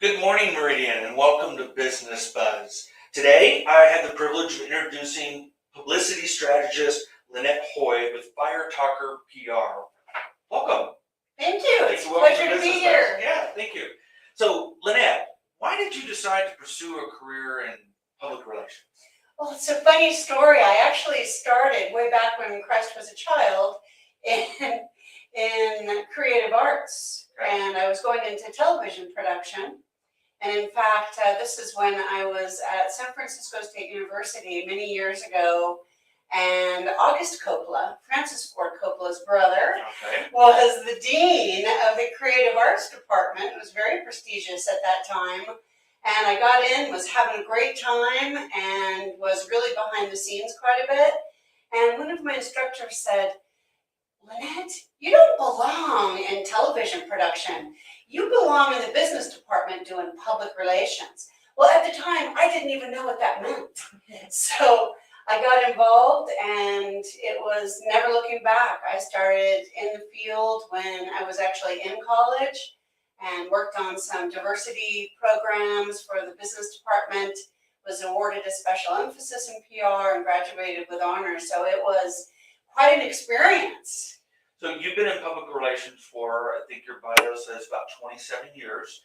Good morning, Meridian, and welcome to Business Buzz. Today, I have the privilege of introducing publicity strategist Lynette Hoy with FireTalker PR. Welcome. Thank you. It's a pleasure to be here. Yeah, thank you. So, Lynette, why did you decide to pursue a career in public relations? Well, it's a funny story. I actually started way back when Christ was a child in creative arts, and I was going into television production. And in fact, this is when I was at San Francisco State University many years ago, and August Coppola, Francis Ford Coppola's brother, was the dean of the creative arts department. It was very prestigious at that time. And I got in, was having a great time, and was really behind the scenes quite a bit. And one of my instructors said, "Lynette, you don't belong in television production. You belong in the business department doing public relations." Well, at the time, I didn't even know what that meant. So I got involved, and it was never looking back. I started in the field when I was actually in college and worked on some diversity programs for the business department, was awarded a special emphasis in PR, and graduated with honors. So it was quite an experience. So you've been in public relations for, I think your bio says, about 27 years,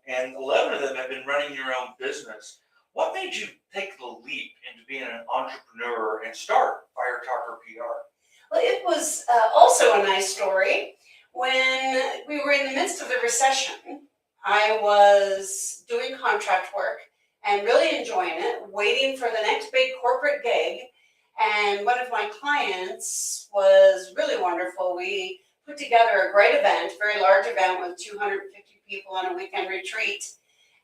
and 11 of them have been running your own business. What made you take the leap into being an entrepreneur and start FireTalker PR? Well, it was also a nice story. When we were in the midst of the recession, I was doing contract work and really enjoying it, waiting for the next big corporate gig. And one of my clients was really wonderful. We put together a great event, very large event with 250 people on a weekend retreat.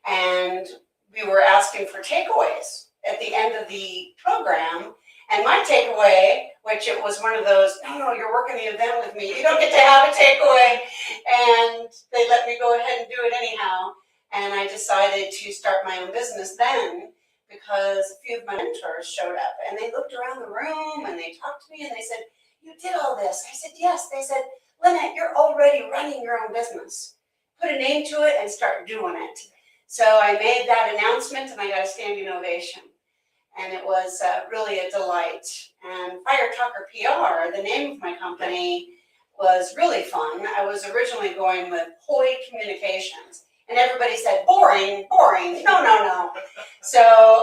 And we were asking for takeaways at the end of the program. And my takeaway, which it was one of those, no, you're working the event with me, you don't get to have a takeaway. And they let me go ahead and do it anyhow. And I decided to start my own business then, because a few of my mentors showed up, and they looked around the room and they talked to me and they said, "You did all this?" I said, "Yes." They said, "Lynette, you're already running your own business. Put a name to it and start doing it." So I made that announcement and I got a standing ovation. And it was really a delight. And FireTalker PR, the name of my company, was really fun. I was originally going with Hoy Communications. And everybody said, boring, boring, no. So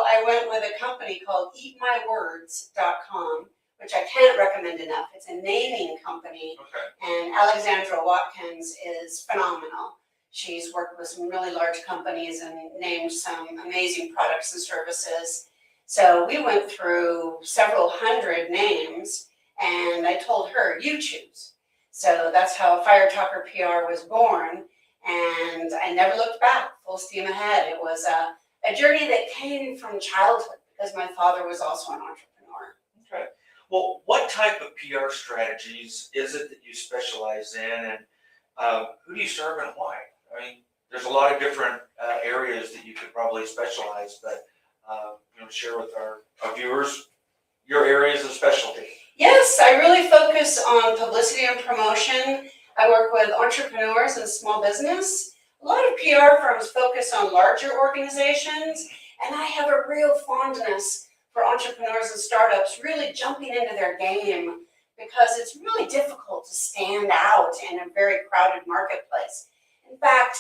I went with a company called eatmywords.com, which I can't recommend enough. It's a naming company. And Alexandra Watkins is phenomenal. She's worked with some really large companies and named some amazing products and services. So we went through several hundred names, and I told her, "You choose." So that's how FireTalker PR was born. And I never looked back, full steam ahead. It was a journey that came from childhood because my father was also an entrepreneur. Okay. Well, what type of PR strategies is it that you specialize in, and who do you serve and why? I mean, there's a lot of different areas that you could probably specialize, but share with our viewers your areas of specialty. Yes, I really focus on publicity and promotion. I work with entrepreneurs and small business. A lot of PR firms focus on larger organizations, and I have a real fondness for entrepreneurs and startups really jumping into their game, because it's really difficult to stand out in a very crowded marketplace. In fact,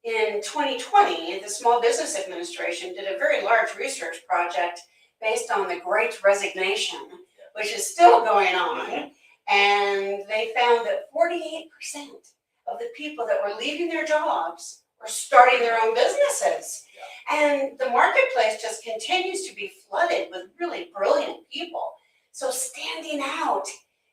in 2020, the Small Business Administration did a very large research project based on the Great Resignation, which is still going on. And they found that 48% of the people that were leaving their jobs were starting their own businesses. And the marketplace just continues to be flooded with really brilliant people. So standing out,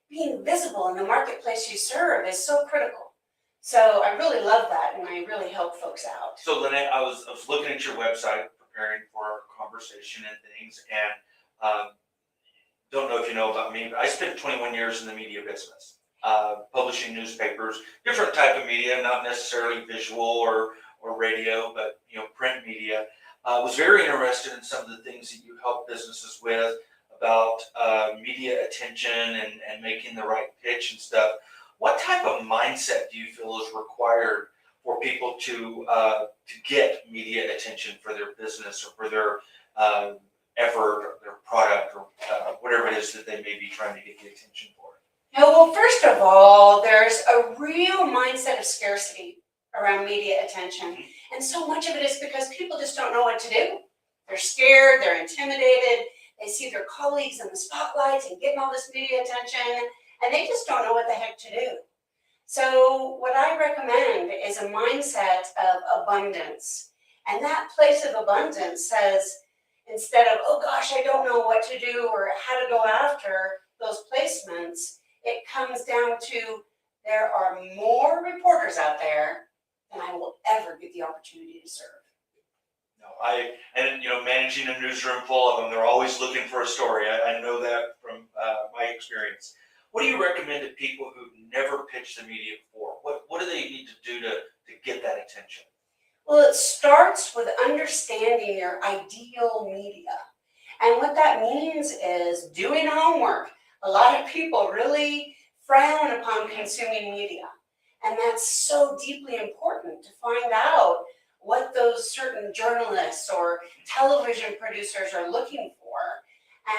being visible in the marketplace you serve is so critical. So I really love that, and I really help folks out. So Lynette, I was looking at your website, preparing for our conversation and things, and don't know if you know about me, but I spent 21 years in the media business, publishing newspapers, different type of media, not necessarily visual or radio, but print media. Was very interested in some of the things that you help businesses with about media attention and making the right pitch and stuff. What type of mindset do you feel is required for people to get media attention for their business or for their effort or their product or whatever it is that they may be trying to get the attention for? Yeah, well, first of all, there's a real mindset of scarcity around media attention. And so much of it is because people just don't know what to do. They're scared, they're intimidated, they see their colleagues in the spotlights and getting all this media attention, and they just don't know what the heck to do. So what I recommend is a mindset of abundance. And that place of abundance says, instead of, oh gosh, I don't know what to do or how to go after those placements, it comes down to there are more reporters out there than I will ever get the opportunity to serve. No, managing a newsroom full of them, they're always looking for a story. I know that from my experience. What do you recommend to people who've never pitched the media before? What do they need to do to get that attention? Well, it starts with understanding your ideal media. And what that means is doing homework. A lot of people really frown upon consuming media. And that's so deeply important to find out what those certain journalists or television producers are looking for.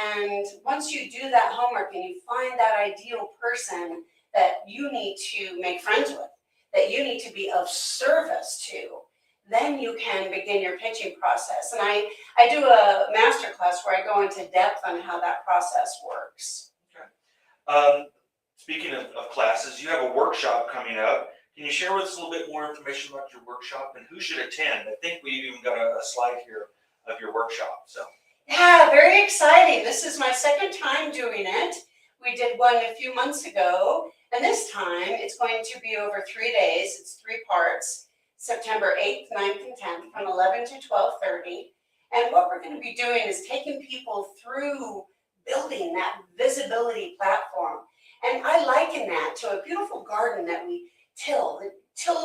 And once you do that homework and you find that ideal person that you need to make friends with, that you need to be of service to, then you can begin your pitching process. And I do a masterclass where I go into depth on how that process works. Okay. Speaking of classes, you have a workshop coming up. Can you share with us a little bit more information about your workshop and who should attend? I think we've even got a slide here of your workshop. So. Yeah, very exciting. This is my second time doing it. We did one a few months ago, and this time it's going to be over 3 days. It's 3 parts, September 8th, 9th, and 10th from 11 to 12:30. And what we're going to be doing is taking people through building that visibility platform. And I liken that to a beautiful garden that we till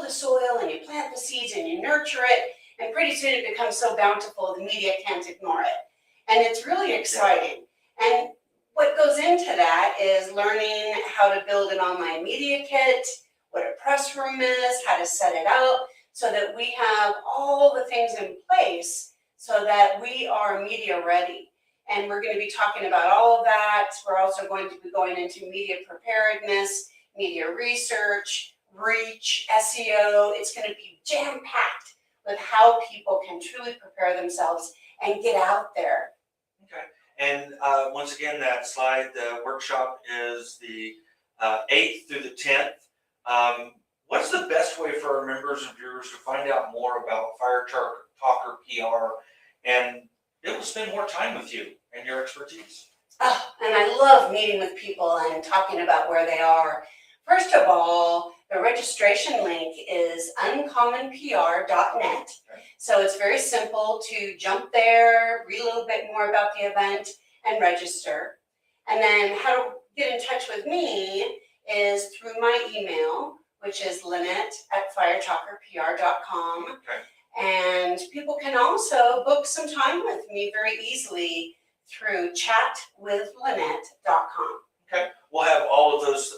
the soil and you plant the seeds and you nurture it, and pretty soon it becomes so bountiful the media can't ignore it. And it's really exciting. And what goes into that is learning how to build an online media kit, what a press room is, how to set it up, so that we have all the things in place so that we are media ready. And we're going to be talking about all of that. We're also going to be going into media preparedness, media research, reach, SEO. It's going to be jam-packed with how people can truly prepare themselves and get out there. Okay. And once again, that slide, the workshop is the 8th through the 10th. What's the best way for our members and viewers to find out more about FireTalker PR and be able to spend more time with you and your expertise? Oh, and I love meeting with people and talking about where they are. First of all, the registration link is uncommonpr.net. So it's very simple to jump there, read a little bit more about the event, and register. And then how to get in touch with me is through my email, which is Lynette@FireTalkerPR.com. Okay. And people can also book some time with me very easily through chatwithlynette.com. Okay. We'll have all of those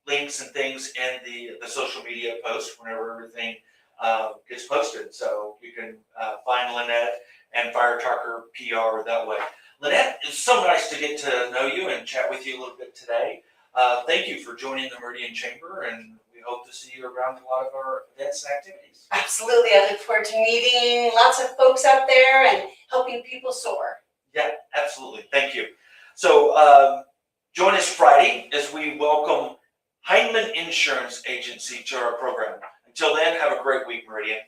links and things in the social media post whenever everything gets posted. So you can find Lynette and FireTalker PR that way. Lynette, it's so nice to get to know you and chat with you a little bit today. Thank you for joining the Meridian Chamber, and we hope to see you around a lot of our events and activities. Absolutely. I look forward to meeting lots of folks out there and helping people soar. Yeah, absolutely. Thank you. So join us Friday as we welcome Heinemann Insurance Agency to our program. Until then, have a great week, Meridian.